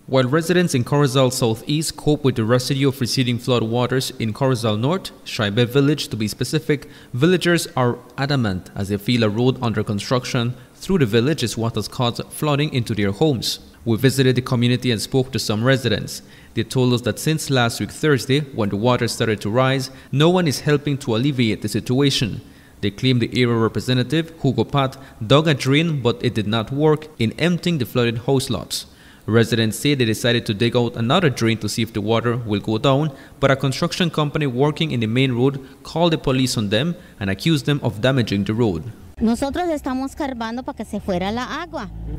While residents in Corozal Southeast cope with the residue of receding flood waters in Corozal North, Shaibe Village to be specific, villagers are adamant as they feel a road under construction through the village is what has caused flooding into their homes. We visited the community and spoke to some residents. They told us that since last week Thursday, when the water started to rise, no one is helping to alleviate the situation. They claim the area representative, Hugo Pat, dug a drain but it did not work in emptying the flooded house lots. Residents say they decided to dig out another drain to see if the water will go down, but a construction company working in the main road called the police on them and accused them of damaging the road.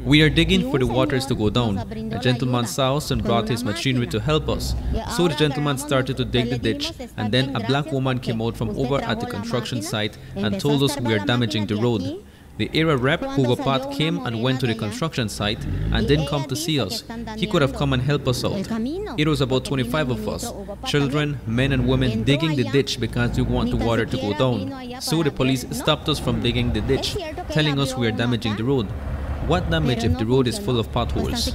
We are digging for the waters to go down. A gentleman saw us and brought his machinery to help us. So the gentleman started to dig the ditch, and then a black woman came out from over at the construction site and told us we are damaging the road. The area rep, Hugo Pat, came and went to the construction site and didn't come to see us. He could have come and helped us out. It was about 25 of us, children, men and women, digging the ditch because we want the water to go down. So the police stopped us from digging the ditch, telling us we are damaging the road. What damage if the road is full of potholes?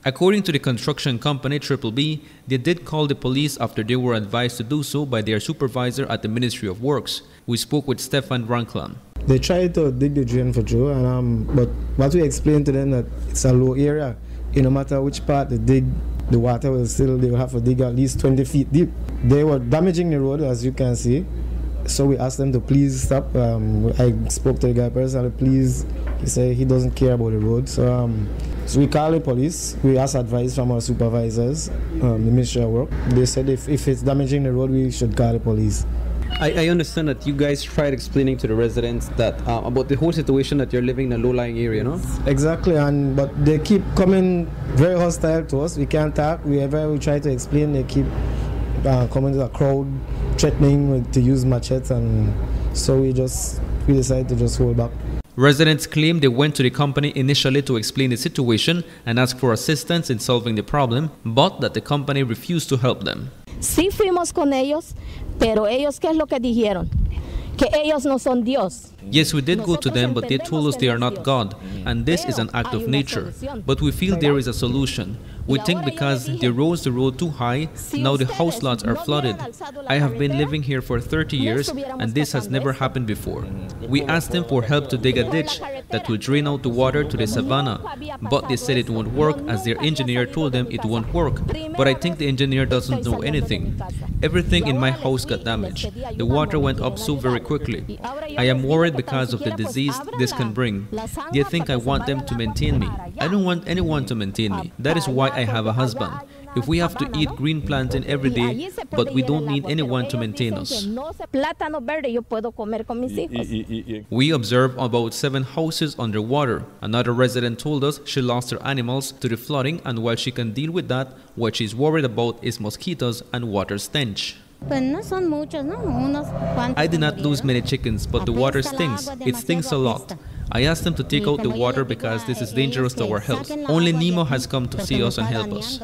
According to the construction company Triple B, they did call the police after they were advised to do so by their supervisor at the Ministry of Works. We spoke with Stefan Ranklam. They tried to dig the drain for Joe, but what we explained to them that it's a low area. No matter which part they dig, the water will still, they will have to dig at least 20 feet deep. They were damaging the road, as you can see. So we asked them to please stop. I spoke to the guy personally, please. He said he doesn't care about the road. So we called the police. We asked advice from our supervisors, the Ministry of Work. They said if it's damaging the road, we should call the police. I understand that you guys tried explaining to the residents that about the whole situation that you're living in a low-lying area, no? Exactly, but they keep coming very hostile to us. We can't talk. Whenever we try to explain, they keep coming to the crowd, threatening to use machetes, and so we decided to just hold back. Residents claim they went to the company initially to explain the situation and ask for assistance in solving the problem, but that the company refused to help them. Sí fuimos con ellos, pero ellos ¿qué es lo que dijeron? Que ellos no son Dios. Yes, we did go to them, but they told us they are not God, and this is an act of nature. But we feel there is a solution. We think because they rose the road too high, now the house lots are flooded. I have been living here for 30 years, and this has never happened before. We asked them for help to dig a ditch that will drain out the water to the savannah, but they said it won't work as their engineer told them it won't work. But I think the engineer doesn't know anything. Everything in my house got damaged. The water went up so very quickly. I am worried because of the disease this can bring. They think I want them to maintain me. I don't want anyone to maintain me. That is why I have a husband. If we have to eat green plantain every day, but we don't need anyone to maintain us. We observed about 7 houses underwater. Another resident told us she lost her animals to the flooding, and while she can deal with that, what she's worried about is mosquitoes and water stench. I did not lose many chickens, but the water stinks. It stinks a lot. I asked them to take out the water because this is dangerous to our health. Only Nemo has come to see us and help us.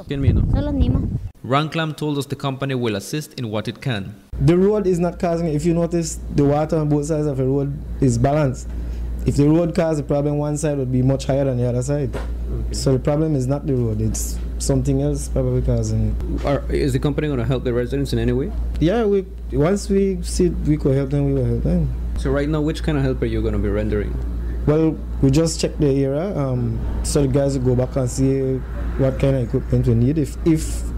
Ranklam told us the company will assist in what it can. The road is not causing, if you notice, the water on both sides of the road is balanced. If the road caused a problem, one side would be much higher than the other side. Okay. So the problem is not the road, it's something else probably causing it. Is the company going to help the residents in any way? Yeah, once we see we could help them, we will help them. So right now, which kind of help are you going to be rendering? Well, we just check the area, so the guys will go back and see what kind of equipment we need, if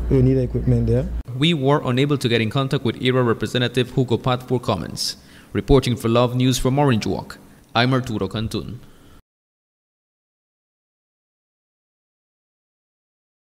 we need equipment there. We were unable to get in contact with area representative Hugo Pat for comments. Reporting for Love News from Orange Walk, I'm Arturo Cantun.